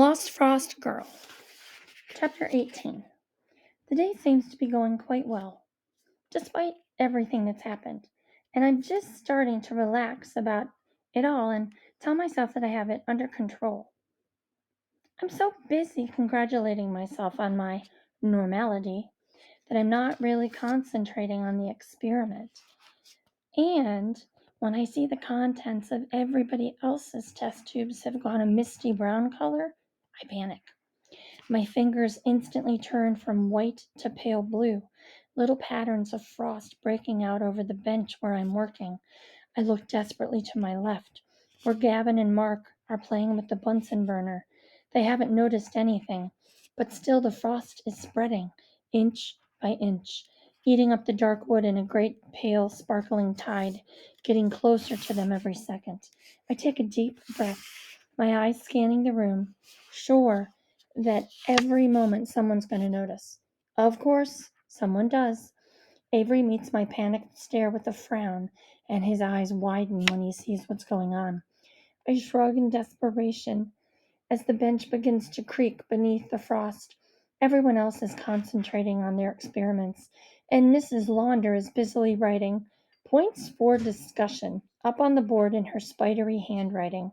Lost Frost Girl. Chapter 18. The day seems to be going quite well, despite everything that's happened, and I'm just starting to relax about it all and tell myself that I have it under control. I'm so busy congratulating myself on my normality that I'm not really concentrating on the experiment. And when I see the contents of everybody else's test tubes have gone a misty brown color, I panic. My fingers instantly turn from white to pale blue, little patterns of frost breaking out over the bench where I'm working. I look desperately to my left, where Gavin and Mark are playing with the Bunsen burner. They haven't noticed anything, but still the frost is spreading, inch by inch, eating up the dark wood in a great pale sparkling tide, getting closer to them every second. I take a deep breath, my eyes scanning the room, sure that every moment someone's going to notice. Of course, someone does. Avery meets my panicked stare with a frown, and his eyes widen when he sees what's going on. I shrug in desperation as the bench begins to creak beneath the frost. Everyone else is concentrating on their experiments, and Mrs. Launder is busily writing points for discussion up on the board in her spidery handwriting.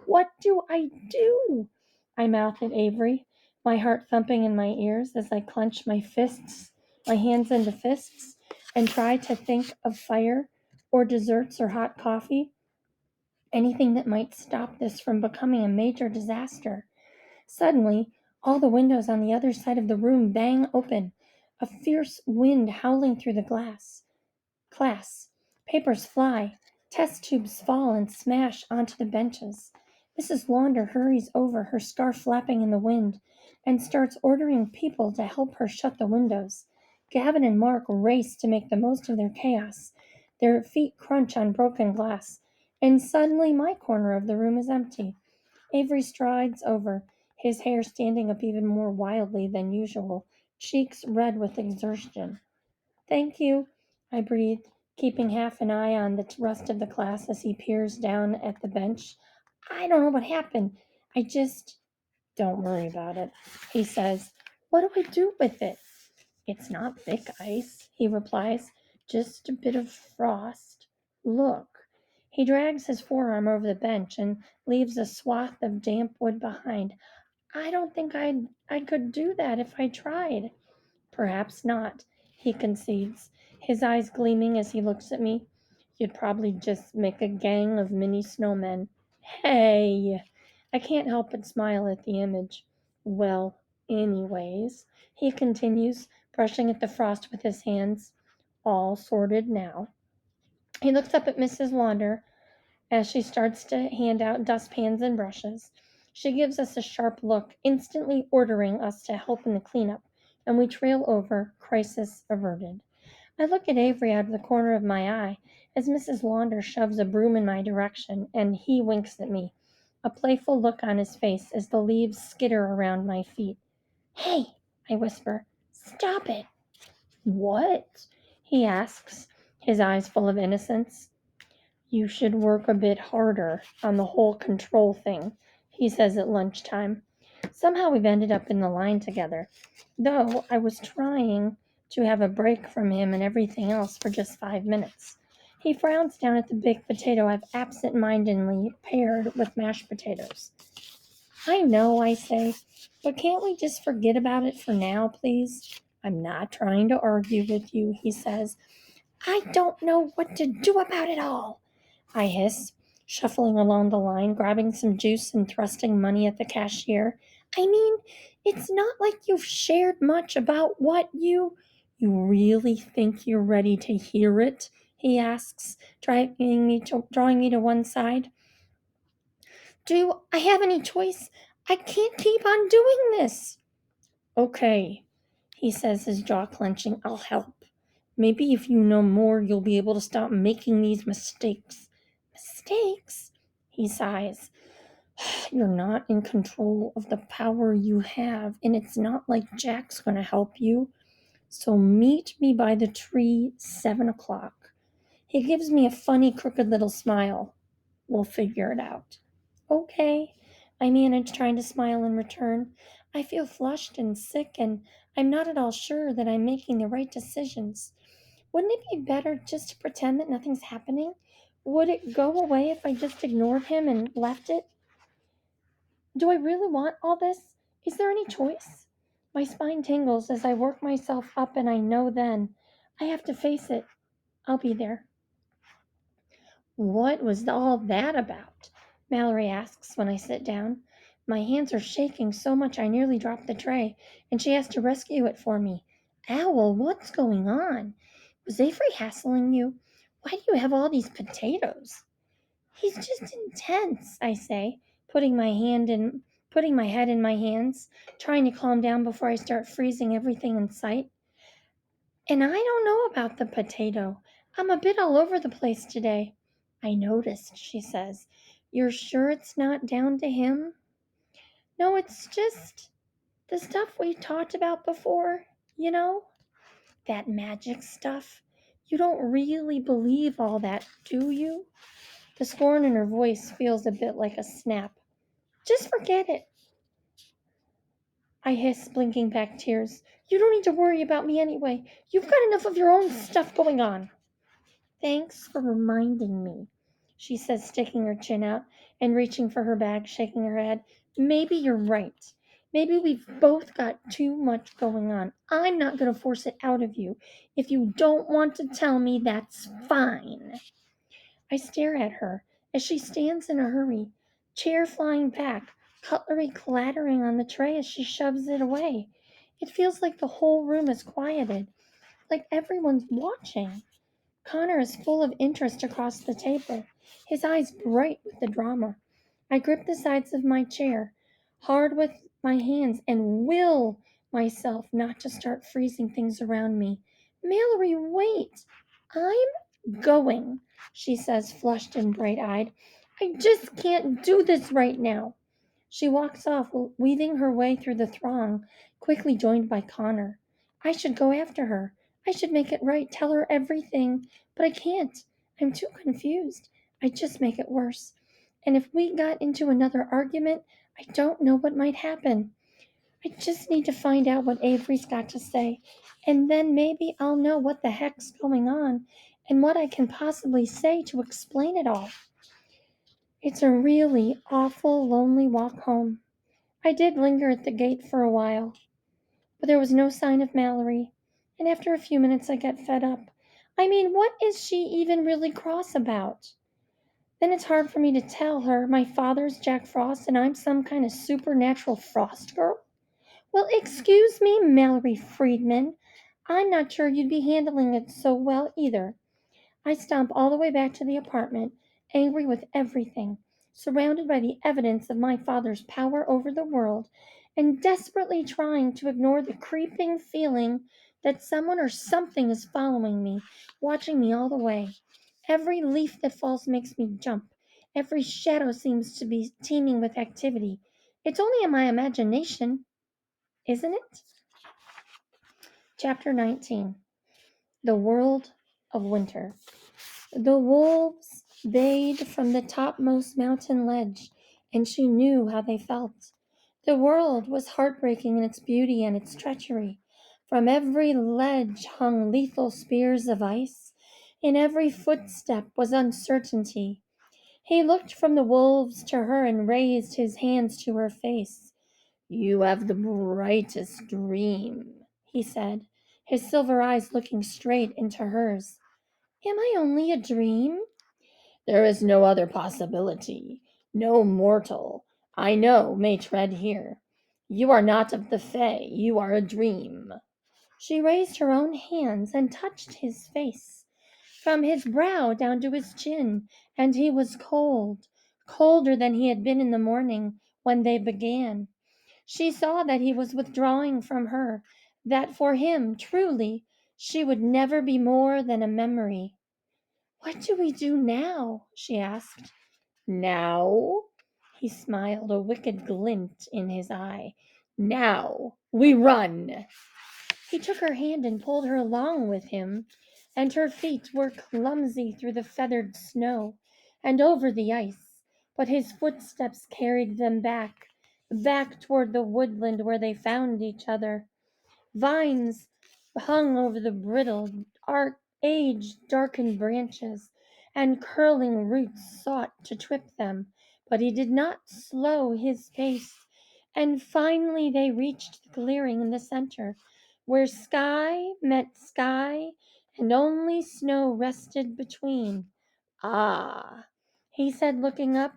What do I do? I mouth at Avery, my heart thumping in my ears as I clench my hands into fists, and try to think of fire or desserts or hot coffee, anything that might stop this from becoming a major disaster. Suddenly, all the windows on the other side of the room bang open, a fierce wind howling through the glass. Class. Papers fly. Test tubes fall and smash onto the benches. Mrs. Launder hurries over, her scarf flapping in the wind, and starts ordering people to help her shut the windows. Gavin and Mark race to make the most of their chaos. Their feet crunch on broken glass, and suddenly my corner of the room is empty. Avery strides over, his hair standing up even more wildly than usual, cheeks red with exertion. Thank you, I breathe, keeping half an eye on the rest of the class as he peers down at the bench. I don't know what happened. I just. Don't worry about it, he says. What do I do with it? It's not thick ice, he replies. Just a bit of frost. Look. He drags his forearm over the bench and leaves a swath of damp wood behind. I don't think I could do that if I tried. Perhaps not, he concedes, his eyes gleaming as he looks at me. You'd probably just make a gang of mini snowmen. Hey! I can't help but smile at the image. Well, anyways, he continues, brushing at the frost with his hands. All sorted now. He looks up at Mrs. Launder as she starts to hand out dustpans and brushes. She gives us a sharp look, instantly ordering us to help in the cleanup, and we trail over, crisis averted. I look at Avery out of the corner of my eye as Mrs. Launder shoves a broom in my direction, and he winks at me, a playful look on his face as the leaves skitter around my feet. Hey, I whisper, stop it. What? He asks, his eyes full of innocence. You should work a bit harder on the whole control thing, he says at lunchtime. Somehow we've ended up in the line together, though I was trying to have a break from him and everything else for just 5 minutes. He frowns down at the baked potato I've absent-mindedly paired with mashed potatoes. I know, I say, but can't we just forget about it for now, please? I'm not trying to argue with you, he says. I don't know what to do about it all, I hiss, shuffling along the line, grabbing some juice and thrusting money at the cashier. I mean, it's not like you've shared much about what you... You really think you're ready to hear it? He asks, drawing me to one side. Do I have any choice? I can't keep on doing this. Okay, he says, his jaw clenching. I'll help. Maybe if you know more, you'll be able to stop making these mistakes. Mistakes? He sighs. You're not in control of the power you have, and it's not like Jack's going to help you. So meet me by the tree, 7 o'clock. He gives me a funny, crooked little smile. We'll figure it out. Okay, I manage, trying to smile in return. I feel flushed and sick, and I'm not at all sure that I'm making the right decisions. Wouldn't it be better just to pretend that nothing's happening? Would it go away if I just ignored him and left it? Do I really want all this? Is there any choice? My spine tingles as I work myself up, and I know then I have to face it. I'll be there. What was all that about? Mallory asks when I sit down. My hands are shaking so much I nearly drop the tray, and she has to rescue it for me. Owl, what's going on? Was Avery hassling you? Why do you have all these potatoes? He's just intense, I say, putting my head in my hands, trying to calm down before I start freezing everything in sight. And I don't know about the potato. I'm a bit all over the place today. I noticed, she says. You're sure it's not down to him? No, it's just the stuff we talked about before, you know? That magic stuff. You don't really believe all that, do you? The scorn in her voice feels a bit like a snap. Just forget it. I hiss, blinking back tears. You don't need to worry about me anyway. You've got enough of your own stuff going on. Thanks for reminding me, she says, sticking her chin out and reaching for her bag, shaking her head. Maybe you're right. Maybe we've both got too much going on. I'm not going to force it out of you. If you don't want to tell me, that's fine. I stare at her as she stands in a hurry, chair flying back, cutlery clattering on the tray as she shoves it away. It feels like the whole room is quieted, like everyone's watching. Connor is full of interest across the table, his eyes bright with the drama. I grip the sides of my chair, hard with my hands, and will myself not to start freezing things around me. Mallory, wait! I'm going, she says, flushed and bright eyed. I just can't do this right now. She walks off, weaving her way through the throng, quickly joined by Connor. I should go after her. I should make it right, tell her everything, but I can't. I'm too confused. I just make it worse. And if we got into another argument, I don't know what might happen. I just need to find out what Avery's got to say, and then maybe I'll know what the heck's going on and what I can possibly say to explain it all. It's a really awful, lonely walk home. I did linger at the gate for a while, but there was no sign of Mallory, and after a few minutes I got fed up. I mean, what is she even really cross about? Then it's hard for me to tell her my father's Jack Frost and I'm some kind of supernatural frost girl. Well, excuse me, Mallory Friedman. I'm not sure you'd be handling it so well either. I stomp all the way back to the apartment, angry with everything, surrounded by the evidence of my father's power over the world, and desperately trying to ignore the creeping feeling that someone or something is following me, watching me all the way. Every leaf that falls makes me jump. Every shadow seems to be teeming with activity. It's only in my imagination, isn't it? Chapter 19. The World of Winter. The wolves bayed from the topmost mountain ledge, and she knew how they felt. The world was heartbreaking in its beauty and its treachery. From every ledge hung lethal spears of ice. In every footstep was uncertainty. He looked from the wolves to her and raised his hands to her face. You have the brightest dream, he said, his silver eyes looking straight into hers. Am I only a dream? There is no other possibility. No mortal, I know, may tread here. You are not of the Fae. You are a dream. She raised her own hands and touched his face, from his brow down to his chin, and he was cold, colder than he had been in the morning when they began. She saw that he was withdrawing from her, that for him, truly, she would never be more than a memory. What do we do now? She asked. Now? He smiled, a wicked glint in his eye. Now we run. He took her hand and pulled her along with him, and her feet were clumsy through the feathered snow and over the ice. but his footsteps carried them back toward the woodland where they found each other. Vines hung over the brittle, age-darkened branches, and curling roots sought to trip them, but he did not slow his pace, and finally they reached the clearing in the center, where sky met sky, and only snow rested between. Ah, he said, looking up,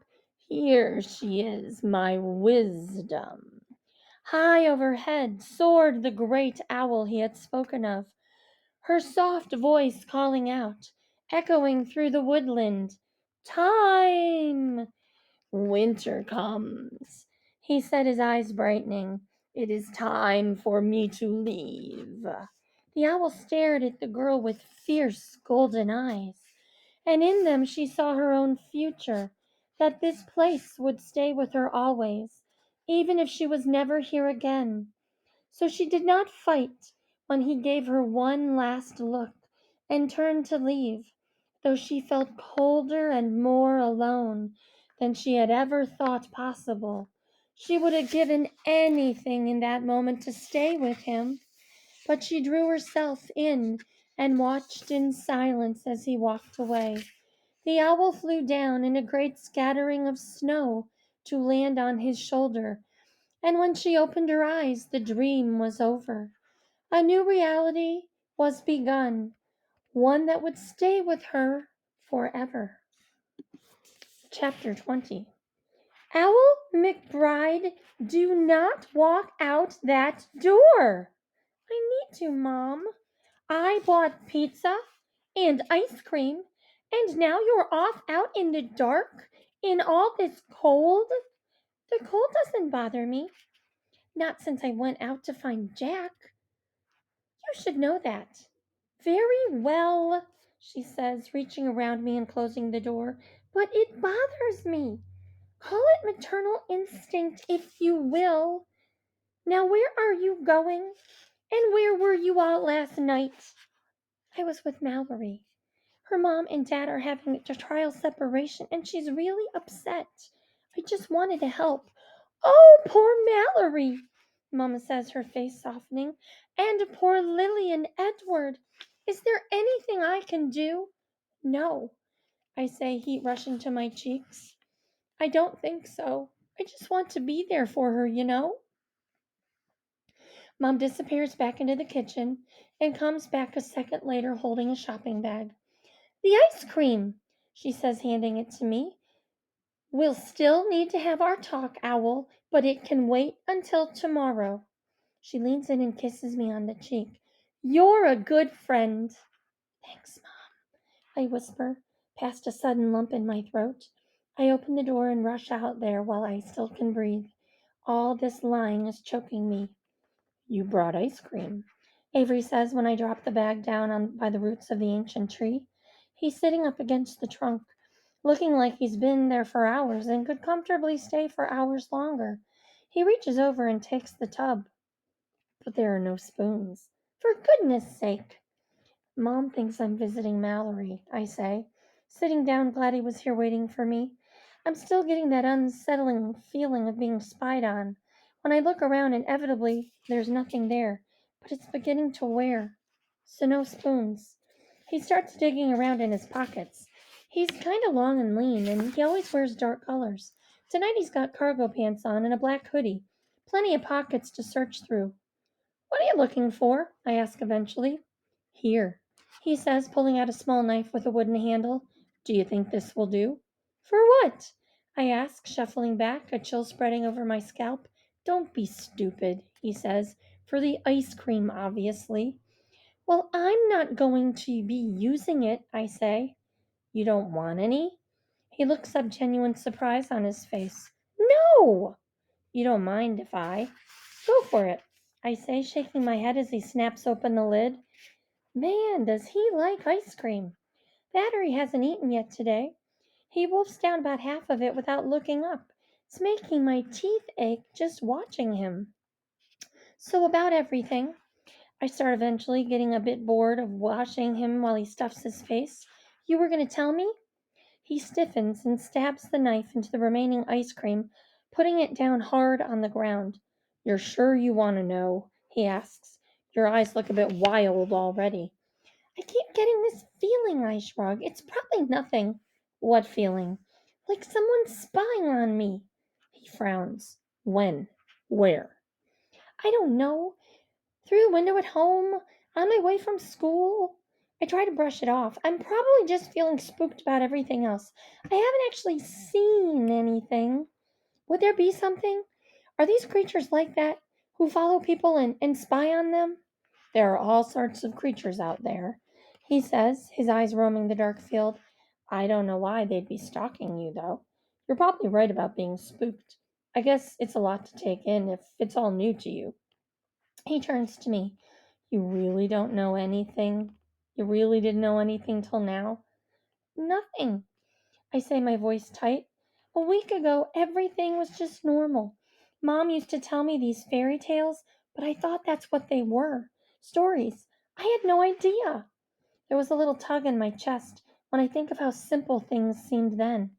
here she is, my wisdom. High overhead soared the great owl he had spoken of, her soft voice calling out, echoing through the woodland. Time! Winter comes, he said, his eyes brightening. It is time for me to leave. The owl stared at the girl with fierce golden eyes, and in them she saw her own future, that this place would stay with her always, even if she was never here again. So she did not fight when he gave her one last look and turned to leave, though she felt colder and more alone than she had ever thought possible. She would have given anything in that moment to stay with him, but she drew herself in and watched in silence as he walked away. The owl flew down in a great scattering of snow to land on his shoulder, and when she opened her eyes, the dream was over. A new reality was begun, one that would stay with her forever. Chapter 20. Owl McBride, do not walk out that door. I need to, Mom. I bought pizza and ice cream, and now you're off out in the dark in all this cold. The cold doesn't bother me. Not since I went out to find Jack. You should know that. Very well, she says, reaching around me and closing the door. But it bothers me. Call it maternal instinct if you will. Now, where are you going? And where were you all last night? I was with Mallory. Her mom and dad are having a trial separation, and she's really upset. I just wanted to help. Oh, poor Mallory, Mama says, her face softening. And poor Lily and Edward. Is there anything I can do? No, I say, heat rushing to my cheeks. I don't think so. I just want to be there for her, you know? Mom disappears back into the kitchen and comes back a second later holding a shopping bag. The ice cream, she says, handing it to me. We'll still need to have our talk, Owl, but it can wait until tomorrow. She leans in and kisses me on the cheek. You're a good friend. Thanks, Mom, I whisper, past a sudden lump in my throat. I open the door and rush out there while I still can breathe. All this lying is choking me. You brought ice cream, Avery says when I drop the bag down by the roots of the ancient tree. He's sitting up against the trunk, looking like he's been there for hours and could comfortably stay for hours longer. He reaches over and takes the tub. But there are no spoons. For goodness sake! Mom thinks I'm visiting Mallory, I say, sitting down, glad he was here waiting for me. I'm still getting that unsettling feeling of being spied on. When I look around, inevitably, there's nothing there, but it's beginning to wear. So no spoons. He starts digging around in his pockets. He's kind of long and lean, and he always wears dark colors. Tonight he's got cargo pants on and a black hoodie. Plenty of pockets to search through. What are you looking for? I ask eventually. Here, he says, pulling out a small knife with a wooden handle. Do you think this will do? For what? I ask, shuffling back, a chill spreading over my scalp. Don't be stupid, he says. For the ice cream, obviously. Well, I'm not going to be using it, I say. You don't want any? He looks up, genuine surprise on his face. No! You don't mind if I? Go for it, I say, shaking my head as he snaps open the lid. Man, does he like ice cream. Battery hasn't eaten yet today. He wolfs down about half of it without looking up. It's making my teeth ache just watching him. So about everything. I start eventually, getting a bit bored of watching him while he stuffs his face. You were going to tell me? He stiffens and stabs the knife into the remaining ice cream, putting it down hard on the ground. You're sure you want to know? He asks. Your eyes look a bit wild already. I keep getting this feeling, I shrug. It's probably nothing. What feeling? Like someone's spying on me. He frowns. When? Where? I don't know. Through the window at home, on my way from school. I try to brush it off. I'm probably just feeling spooked about everything else. I haven't actually seen anything. Would there be something? Are these creatures like that who follow people and spy on them? There are all sorts of creatures out there, he says, his eyes roaming the dark field. I don't know why they'd be stalking you, though. You're probably right about being spooked. I guess it's a lot to take in if it's all new to you. He turns to me. You really don't know anything? You really didn't know anything till now? Nothing, I say, my voice tight. A week ago, everything was just normal. Mom used to tell me these fairy tales, but I thought that's what they were. Stories. I had no idea. There was a little tug in my chest when I think of how simple things seemed then,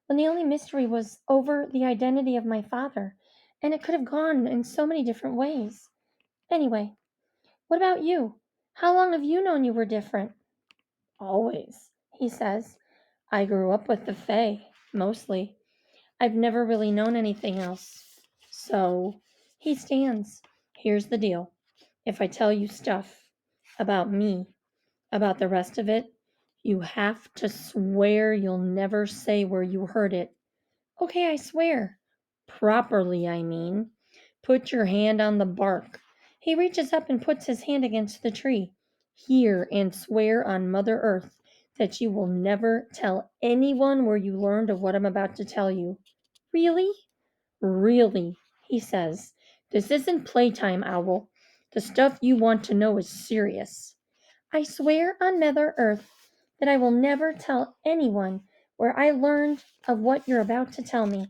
when the only mystery was over the identity of my father, and it could have gone in so many different ways. Anyway, what about you? How long have you known you were different? Always, he says. I grew up with the Fae, mostly. I've never really known anything else. So, he stands. Here's the deal. If I tell you stuff about me, about the rest of it, you have to swear you'll never say where you heard it. Okay, I swear. Properly, I mean. Put your hand on the bark. He reaches up and puts his hand against the tree. Here and swear on Mother Earth that you will never tell anyone where you learned of what I'm about to tell you. Really? Really, he says. This isn't playtime, Owl. The stuff you want to know is serious. I swear on Mother Earth that I will never tell anyone where I learned of what you're about to tell me,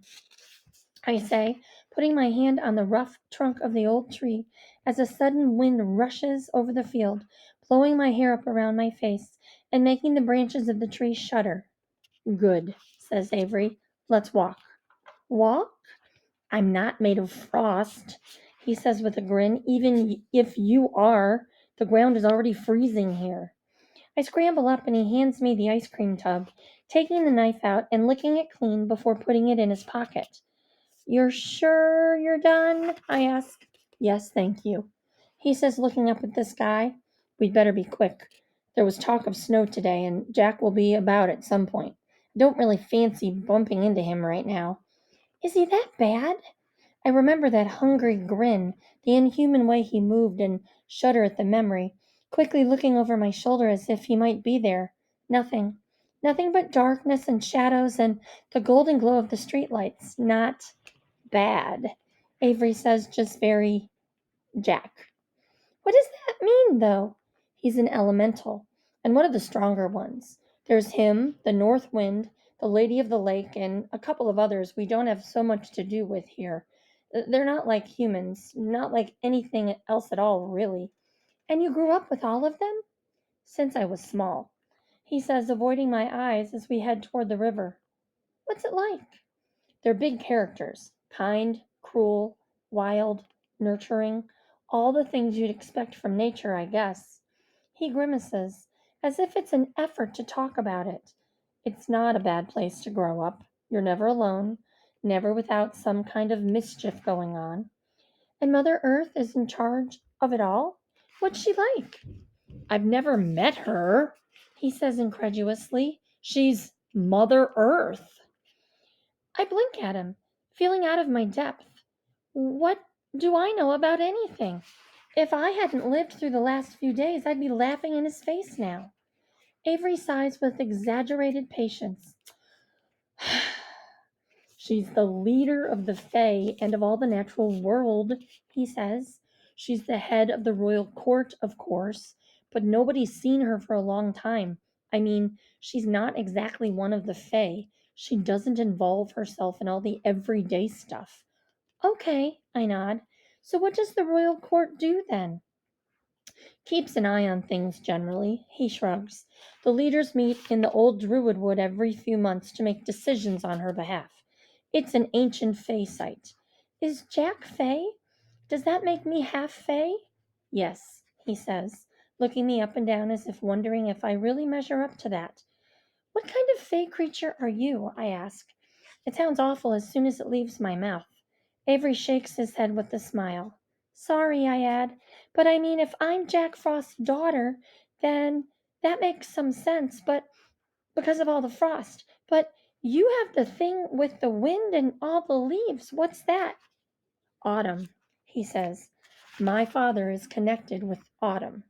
I say, putting my hand on the rough trunk of the old tree as a sudden wind rushes over the field, blowing my hair up around my face and making the branches of the tree shudder. Good, says Avery. Let's walk. Walk? I'm not made of frost, he says with a grin. Even if you are, the ground is already freezing here. I scramble up and he hands me the ice cream tub, taking the knife out and licking it clean before putting it in his pocket. You're sure you're done? I ask. Yes, thank you. He says, looking up at the sky. We'd better be quick. There was talk of snow today, and Jack will be about at some point. I don't really fancy bumping into him right now. Is he that bad? I remember that hungry grin, the inhuman way he moved, and shudder at the memory, quickly looking over my shoulder as if he might be there. Nothing. Nothing but darkness and shadows and the golden glow of the streetlights. Not bad. Avery says, just very Jack. What does that mean, though? He's an elemental, and one of the stronger ones. There's him, the North Wind, the Lady of the Lake, and a couple of others we don't have so much to do with here. They're not like humans, not like anything else at all, really. And you grew up with all of them? Since I was small, he says, avoiding my eyes as we head toward the river. What's it like? They're big characters, kind, cruel, wild, nurturing, all the things you'd expect from nature, I guess. He grimaces, as if it's an effort to talk about it. It's not a bad place to grow up. You're never alone, never without some kind of mischief going on. And Mother Earth is in charge of it all? What's she like? I've never met her, he says incredulously. She's Mother Earth. I blink at him, feeling out of my depth. What do I know about anything? If I hadn't lived through the last few days, I'd be laughing in his face now. Avery sighs with exaggerated patience. She's the leader of the Fae and of all the natural world, he says. She's the head of the royal court, of course, but nobody's seen her for a long time. I mean, she's not exactly one of the Fae. She doesn't involve herself in all the everyday stuff. Okay, I nod. So what does the royal court do then? Keeps an eye on things generally. He shrugs. The leaders meet in the old Druid Wood every few months to make decisions on her behalf. It's an ancient Fey site. Is Jack Fey? Does that make me half Fey? Yes, he says, looking me up and down as if wondering if I really measure up to that. What kind of Fey creature are you? I ask. It sounds awful as soon as it leaves my mouth. Avery shakes his head with a smile. Sorry, I add, but I mean, if I'm Jack Frost's daughter, then that makes some sense, but because of all the frost. But you have the thing with the wind and all the leaves. What's that? Autumn, he says. My father is connected with Autumn.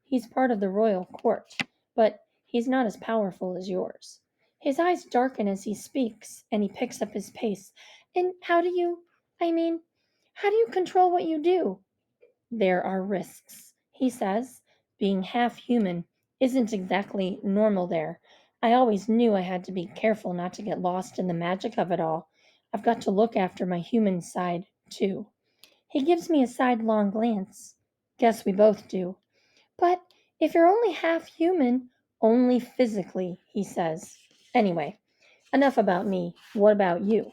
He's part of the royal court, but he's not as powerful as yours. His eyes darken as he speaks, and he picks up his pace. And I mean, how do you control what you do? There are risks, he says. Being half human isn't exactly normal there. I always knew I had to be careful not to get lost in the magic of it all. I've got to look after my human side, too. He gives me a sidelong glance. Guess we both do. But if you're only half human, only physically, he says. Anyway, enough about me. What about you?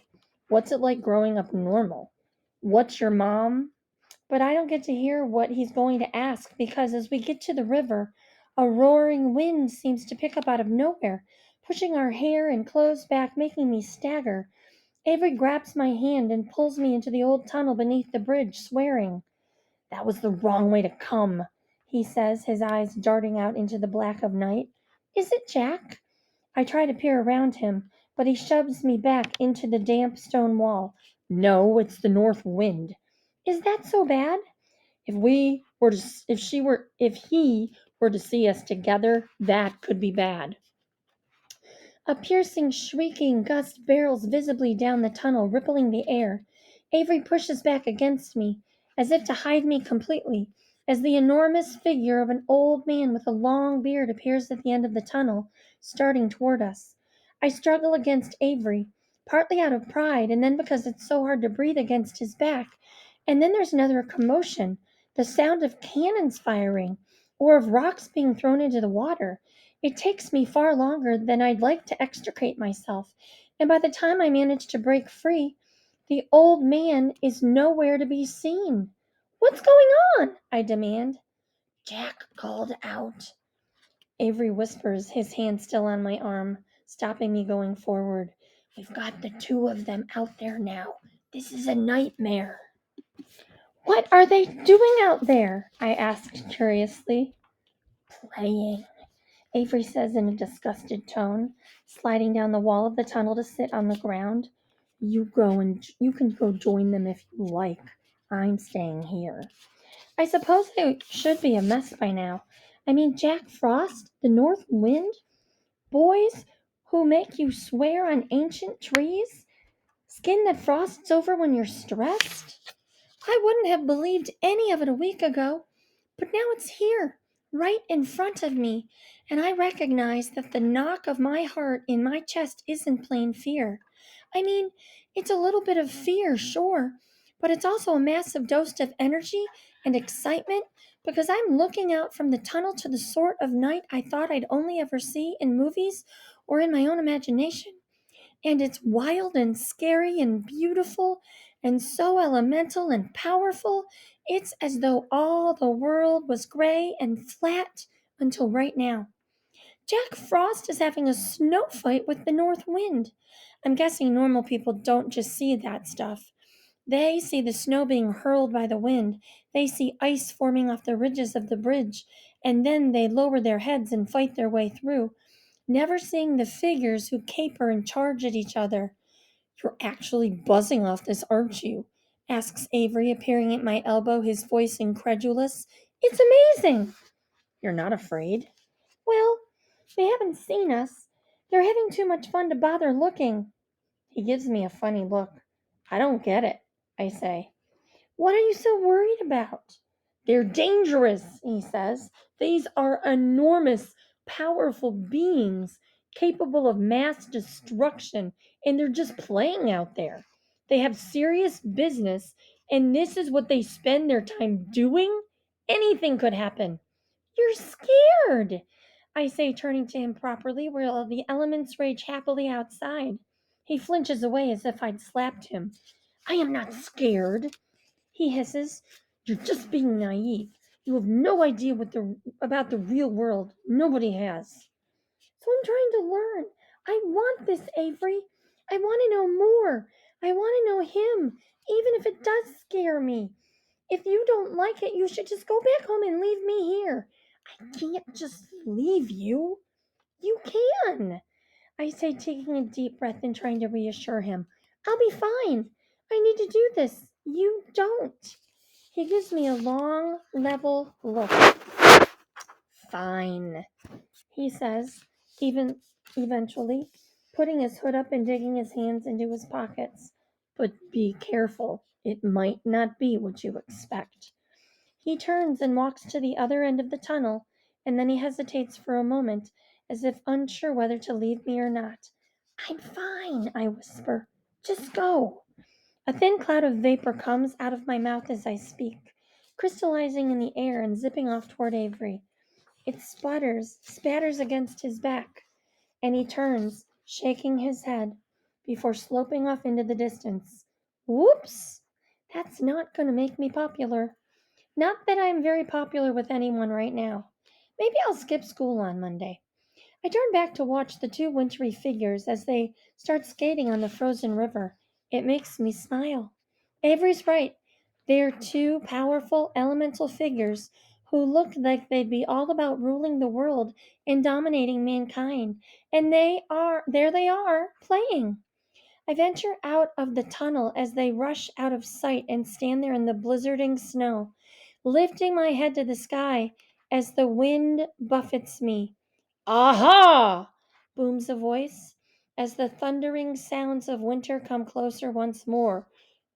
What's it like growing up normal? What's your mom? But I don't get to hear what he's going to ask because as we get to the river, a roaring wind seems to pick up out of nowhere, pushing our hair and clothes back, making me stagger. Avery grabs my hand and pulls me into the old tunnel beneath the bridge, swearing. That was the wrong way to come, he says, his eyes darting out into the black of night. Is it Jack? I try to peer around him, but he shoves me back into the damp stone wall. No, it's the north wind. Is that so bad? If he were to see us together, that could be bad. A piercing, shrieking gust barrels visibly down the tunnel, rippling the air. Avery pushes back against me, as if to hide me completely, as the enormous figure of an old man with a long beard appears at the end of the tunnel, starting toward us. I struggle against Avery, partly out of pride, and then because it's so hard to breathe against his back. And then there's another commotion, the sound of cannons firing, or of rocks being thrown into the water. It takes me far longer than I'd like to extricate myself, and by the time I manage to break free, the old man is nowhere to be seen. What's going on? I demand. Jack called out. Avery whispers, his hand still on my arm, stopping me going forward. We've got the two of them out there now. This is a nightmare. What are they doing out there? I asked curiously. Playing, Avery says in a disgusted tone, sliding down the wall of the tunnel to sit on the ground. You can go join them if you like. I'm staying here. I suppose I should be a mess by now. I mean, Jack Frost, the North Wind, boys who make you swear on ancient trees, skin that frosts over when you're stressed. I wouldn't have believed any of it a week ago, but now it's here, right in front of me, and I recognize that the knock of my heart in my chest isn't plain fear. I mean, it's a little bit of fear, sure, but it's also a massive dose of energy and excitement because I'm looking out from the tunnel to the sort of night I thought I'd only ever see in movies or in my own imagination. And it's wild and scary and beautiful and so elemental and powerful. It's as though all the world was gray and flat until right now. Jack Frost is having a snow fight with the north wind. I'm guessing normal people don't just see that stuff. They see the snow being hurled by the wind. They see ice forming off the ridges of the bridge, and then they lower their heads and fight their way through, never seeing the figures who caper and charge at each other. You're actually buzzing off this, aren't you? Asks Avery, appearing at my elbow, his voice incredulous. It's amazing. You're not afraid? Well, they haven't seen us. They're having too much fun to bother looking. He gives me a funny look. I don't get it, I say. What are you so worried about? They're dangerous, he says. These are enormous, powerful beings capable of mass destruction, and they're just playing out there. They have serious business, and this is what they spend their time doing? Anything could happen. You're scared, I say, turning to him properly, while the elements rage happily outside. He flinches away as if I'd slapped him. I am not scared, he hisses. You're just being naive. You have no idea about the real world. Nobody has. So I'm trying to learn. I want this, Avery. I want to know more. I want to know him, even if it does scare me. If you don't like it, you should just go back home and leave me here. I can't just leave you. You can, I say, taking a deep breath and trying to reassure him. I'll be fine. I need to do this. You don't. He gives me a long, level look. Fine, he says, even eventually, putting his hood up and digging his hands into his pockets. But be careful. It might not be what you expect. He turns and walks to the other end of the tunnel, and then he hesitates for a moment, as if unsure whether to leave me or not. I'm fine, I whisper. Just go. A thin cloud of vapor comes out of my mouth as I speak, crystallizing in the air and zipping off toward Avery. It spatters against his back, and he turns, shaking his head, before sloping off into the distance. Whoops! That's not going to make me popular. Not that I'm very popular with anyone right now. Maybe I'll skip school on Monday. I turn back to watch the two wintry figures as they start skating on the frozen river. It makes me smile. Avery's right. They're two powerful elemental figures who look like they'd be all about ruling the world and dominating mankind. And there they are, playing. I venture out of the tunnel as they rush out of sight and stand there in the blizzarding snow, lifting my head to the sky as the wind buffets me. Aha! Booms a voice as the thundering sounds of winter come closer once more.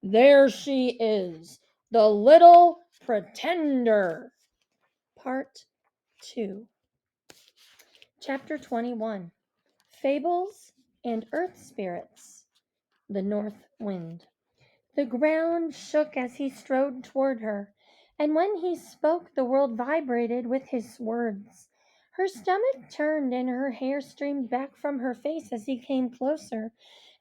There she is, the little pretender. Part 2. Chapter 21. Fables and Earth Spirits. The North Wind. The ground shook as he strode toward her, and when he spoke the world vibrated with his words. Her stomach turned and her hair streamed back from her face as he came closer,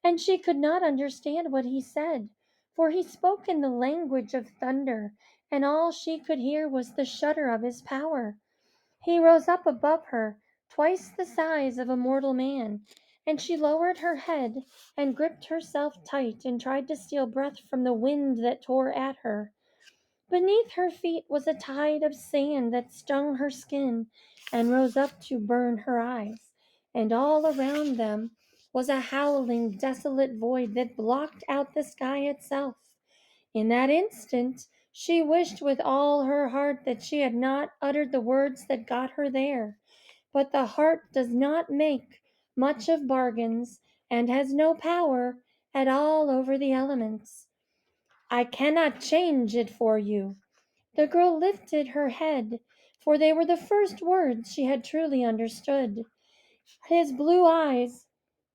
and she could not understand what he said, for he spoke in the language of thunder, and all she could hear was the shudder of his power. He rose up above her, twice the size of a mortal man, and she lowered her head and gripped herself tight and tried to steal breath from the wind that tore at her. Beneath her feet was a tide of sand that stung her skin and rose up to burn her eyes, and all around them was a howling, desolate void that blocked out the sky itself. In that instant, she wished with all her heart that she had not uttered the words that got her there. But the heart does not make much of bargains and has no power at all over the elements. I cannot change it for you. The girl lifted her head, for they were the first words she had truly understood. His blue eyes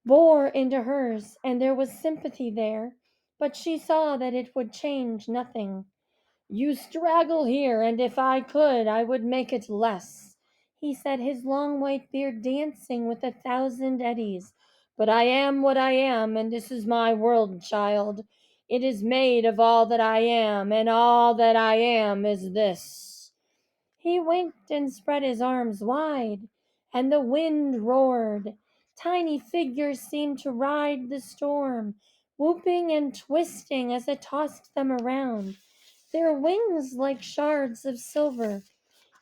bore into hers, and there was sympathy there, but she saw that it would change nothing. You straggle here, and if I could, I would make it less, he said, his long white beard dancing with 1,000 eddies. But I am what I am, and this is my world, child. It is made of all that I am, and all that I am is this. He winked and spread his arms wide, and the wind roared. Tiny figures seemed to ride the storm, whooping and twisting as it tossed them around, their wings like shards of silver.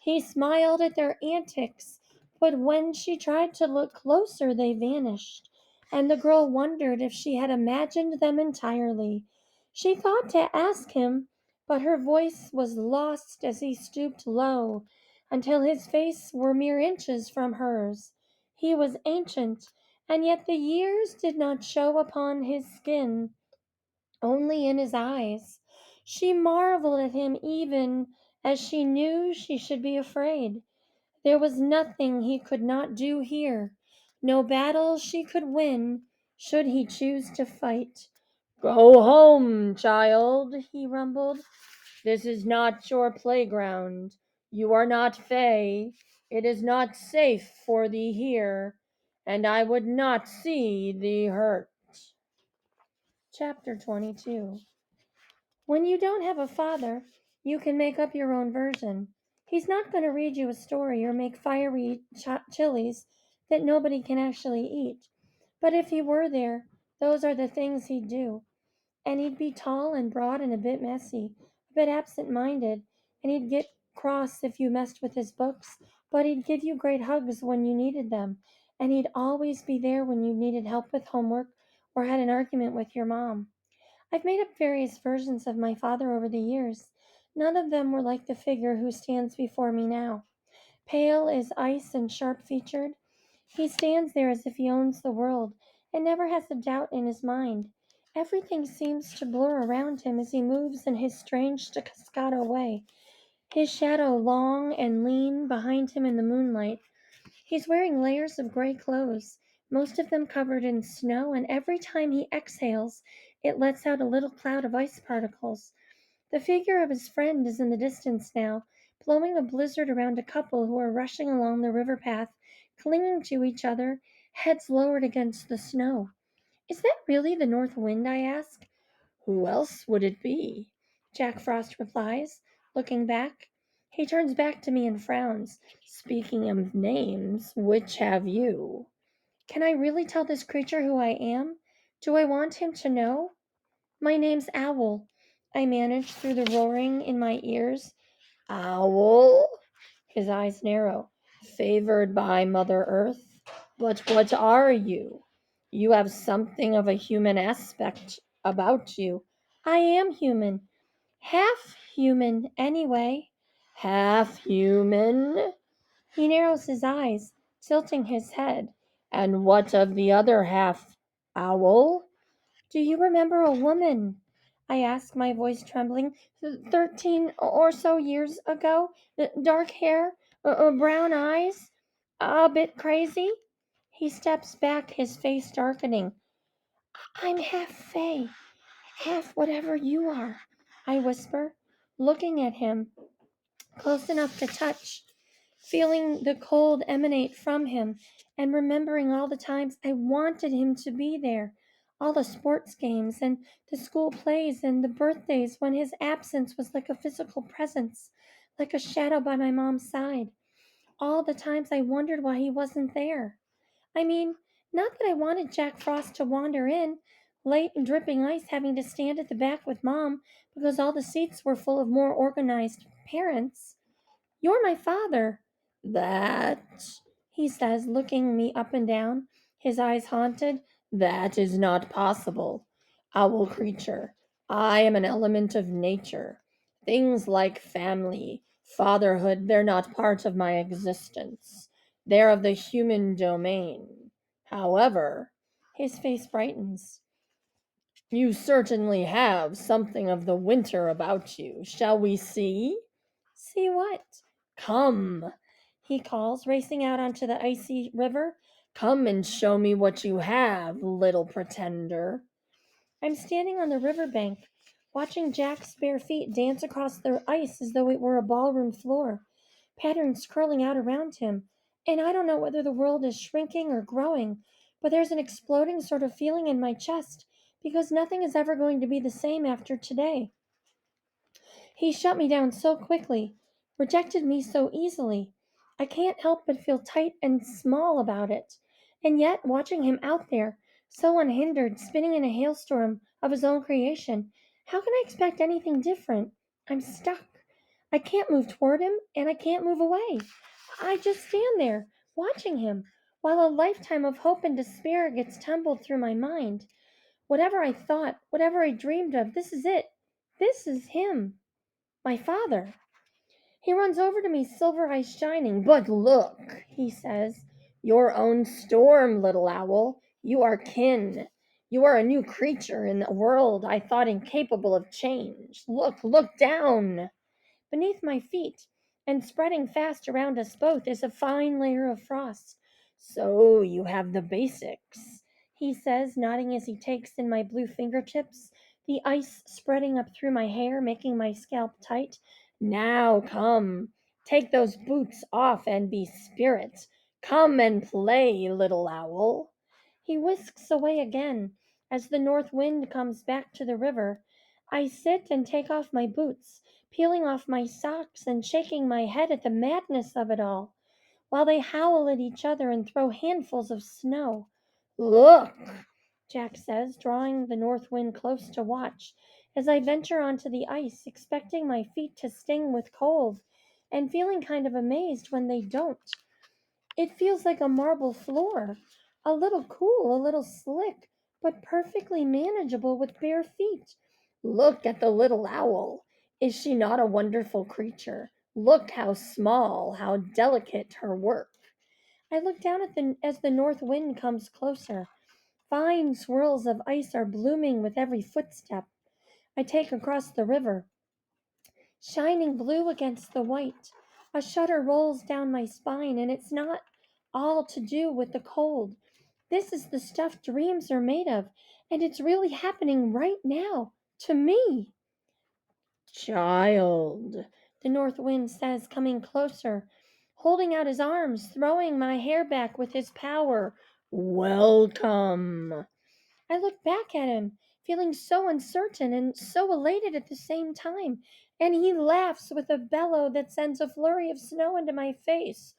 He smiled at their antics, but when she tried to look closer, they vanished, and the girl wondered if she had imagined them entirely. She thought to ask him, but her voice was lost as he stooped low until his face were mere inches from hers. He was ancient, and yet the years did not show upon his skin, only in his eyes. She marveled at him even as she knew she should be afraid. There was nothing he could not do here, no battle she could win, should he choose to fight. Go home, child, he rumbled. This is not your playground. You are not fey. It is not safe for thee here, and I would not see thee hurt. Chapter 22. When you don't have a father, you can make up your own version. He's not going to read you a story or make fiery chilies that nobody can actually eat. But if he were there, those are the things he'd do. And he'd be tall and broad and a bit messy, a bit absent-minded, and he'd get cross if you messed with his books, but he'd give you great hugs when you needed them, and he'd always be there when you needed help with homework or had an argument with your mom. I've made up various versions of my father over the years. None of them were like the figure who stands before me now. Pale as ice and sharp-featured, he stands there as if he owns the world and never has a doubt in his mind. Everything seems to blur around him as he moves in his strange staccato way, his shadow long and lean behind him in the moonlight. He's wearing layers of gray clothes, most of them covered in snow, and every time he exhales, it lets out a little cloud of ice particles. The figure of his friend is in the distance now, blowing a blizzard around a couple who are rushing along the river path, clinging to each other, heads lowered against the snow. Is that really the north wind? I ask. Who else would it be? Jack Frost replies, looking back. He turns back to me and frowns. Speaking of names, which have you? Can I really tell this creature who I am? Do I want him to know? My name's Owl. I manage through the roaring in my ears. Owl? His eyes narrow. Favored by Mother Earth? But what are you? You have something of a human aspect about you. I am human. Half human, anyway. Half human? He narrows his eyes, tilting his head. And what of the other half, Owl? Do you remember a woman? I ask, my voice trembling. 13 or so years ago? Dark hair? Brown eyes? A bit crazy? He steps back, his face darkening. I'm half Fey, half whatever you are, I whisper, looking at him, close enough to touch, feeling the cold emanate from him, and remembering all the times I wanted him to be there, all the sports games and the school plays and the birthdays when his absence was like a physical presence, like a shadow by my mom's side. All the times I wondered why he wasn't there. I mean, not that I wanted Jack Frost to wander in, late and dripping ice, having to stand at the back with Mom because all the seats were full of more organized parents. You're my father. That, he says, looking me up and down, his eyes haunted. That is not possible. Owl creature, I am an element of nature. Things like family, fatherhood, they're not part of my existence. They're of the human domain. However, his face brightens. You certainly have something of the winter about you. Shall we see? See what? Come, he calls, racing out onto the icy river. Come and show me what you have, little pretender. I'm standing on the river bank, watching Jack's bare feet dance across the ice as though it were a ballroom floor, patterns curling out around him. And I don't know whether the world is shrinking or growing, but there's an exploding sort of feeling in my chest because nothing is ever going to be the same after today. He shut me down so quickly, rejected me so easily. I can't help but feel tight and small about it. And yet, watching him out there, so unhindered, spinning in a hailstorm of his own creation, how can I expect anything different? I'm stuck. I can't move toward him, and I can't move away. I just stand there, watching him, while a lifetime of hope and despair gets tumbled through my mind. Whatever I thought, whatever I dreamed of, this is it. This is him. My father. He runs over to me, silver eyes shining. But look, he says, your own storm, little owl. You are kin. You are a new creature in a world I thought incapable of change. Look down. Beneath my feet, and spreading fast around us both, is a fine layer of frost. So you have the basics, he says, nodding as he takes in my blue fingertips, the ice spreading up through my hair, making my scalp tight. Now come, take those boots off and be spirits. Come and play, little owl. He whisks away again as the north wind comes back to the river. I sit and take off my boots, peeling off my socks and shaking my head at the madness of it all, while they howl at each other and throw handfuls of snow. Look, Jack says, drawing the north wind close to watch, as I venture onto the ice, expecting my feet to sting with cold, and feeling kind of amazed when they don't. It feels like a marble floor, a little cool, a little slick, but perfectly manageable with bare feet. Look at the little owl. Is she not a wonderful creature? Look how small, how delicate her work. I look down as the north wind comes closer. Fine swirls of ice are blooming with every footstep I take across the river, shining blue against the white. A shudder rolls down my spine, and it's not all to do with the cold. This is the stuff dreams are made of, and it's really happening right now to me. Child, the north wind says, coming closer, holding out his arms, throwing my hair back with his power. Welcome. I look back at him, feeling so uncertain and so elated at the same time, and he laughs with a bellow that sends a flurry of snow into my face.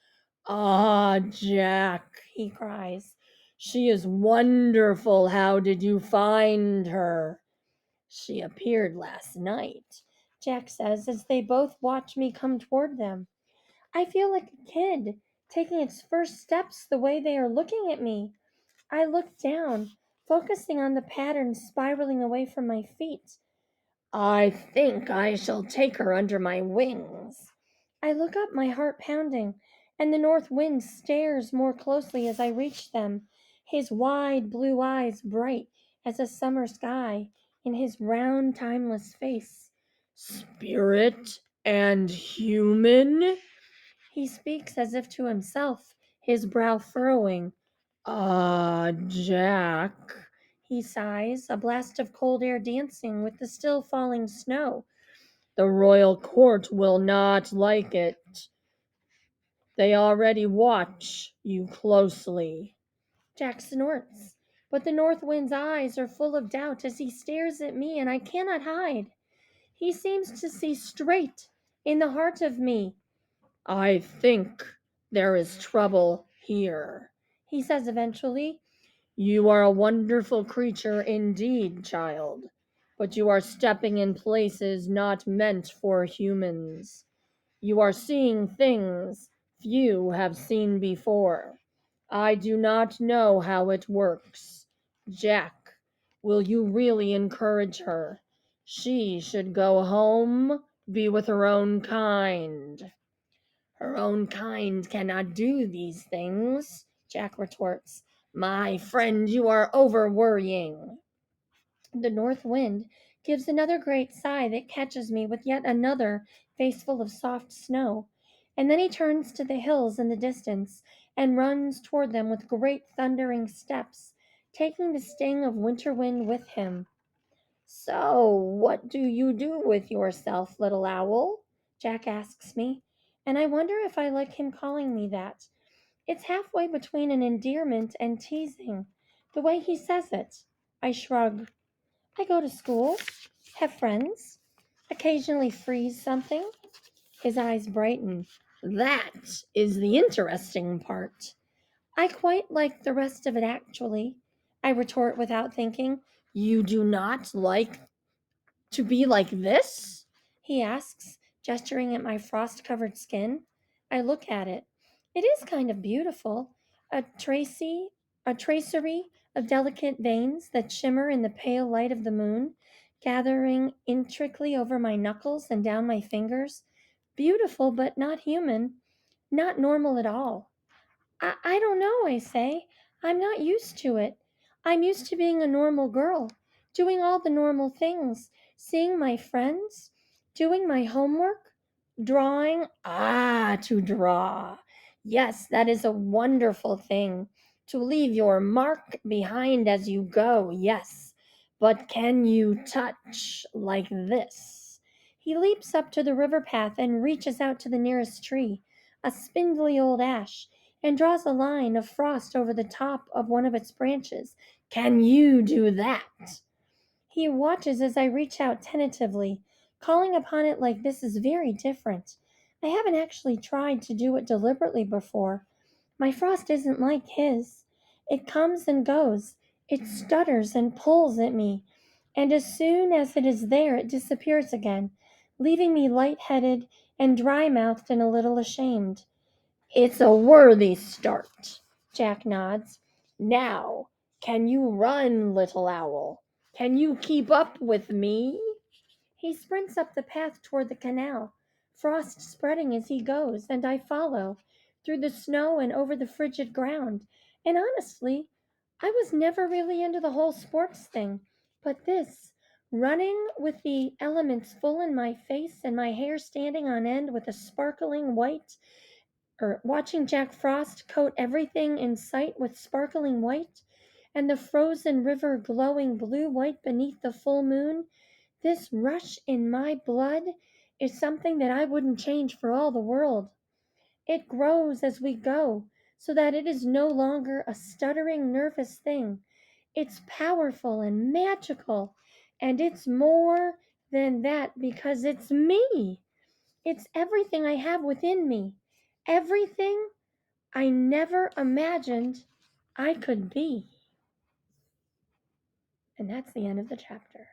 Ah, Jack, he cries. She is wonderful. How did you find her? She appeared last night, Jack says as they both watch me come toward them. I feel like a kid taking its first steps the way they are looking at me. I look down, focusing on the pattern spiraling away from my feet. I think I shall take her under my wings. I look up, my heart pounding, and the north wind stares more closely as I reach them, his wide blue eyes bright as a summer sky in his round, timeless face. Spirit and human? He speaks as if to himself, his brow furrowing. Ah, Jack, he sighs, a blast of cold air dancing with the still falling snow. The royal court will not like it. They already watch you closely. Jack snorts, but the north wind's eyes are full of doubt as he stares at me, and I cannot hide. He seems to see straight in the heart of me. I think there is trouble here, he says eventually. You are a wonderful creature indeed, child, but you are stepping in places not meant for humans. You are seeing things few have seen before. I do not know how it works. Jack, will you really encourage her? She should go home, be with her own kind. Her own kind cannot do these things, Jack retorts. My friend, you are over worrying. The north wind gives another great sigh that catches me with yet another face full of soft snow, and then he turns to the hills in the distance and runs toward them with great thundering steps, taking the sting of winter wind with him. So, what do you do with yourself, little owl? Jack asks me, and I wonder if I like him calling me that. It's halfway between an endearment and teasing, the way he says it. I shrug. I go to school, have friends, occasionally freeze something. His eyes brighten. That is the interesting part. I quite like the rest of it, actually. I retort without thinking. You do not like to be like this? He asks, gesturing at my frost covered skin. I look at it. It is kind of beautiful. A tracery of delicate veins that shimmer in the pale light of the moon, gathering intricately over my knuckles and down my fingers. Beautiful, but not human. Not normal at all. I don't know, I say. I'm not used to it. I'm used to being a normal girl, doing all the normal things, seeing my friends, doing my homework, drawing. Ah, to draw. Yes, that is a wonderful thing. To leave your mark behind as you go, yes. But can you touch like this? He leaps up to the river path and reaches out to the nearest tree, a spindly old ash, and draws a line of frost over the top of one of its branches. Can you do that? He watches as I reach out tentatively, calling upon it like this is very different. I haven't actually tried to do it deliberately before. My frost isn't like his. It comes and goes. It stutters and pulls at me, and as soon as it is there, it disappears again, leaving me light-headed and dry-mouthed and a little ashamed. It's a worthy start, Jack nods. Now, can you run, little owl? Can you keep up with me? He sprints up the path toward the canal, frost spreading as he goes, and I follow, through the snow and over the frigid ground. And honestly, I was never really into the whole sports thing, but this, running with the elements full in my face and my hair standing on end with a sparkling white, or watching Jack Frost coat everything in sight with sparkling white, and the frozen river glowing blue-white beneath the full moon, this rush in my blood is something that I wouldn't change for all the world. It grows as we go, so that it is no longer a stuttering, nervous thing. It's powerful and magical, and it's more than that because it's me. It's everything I have within me, everything I never imagined I could be. And that's the end of the chapter.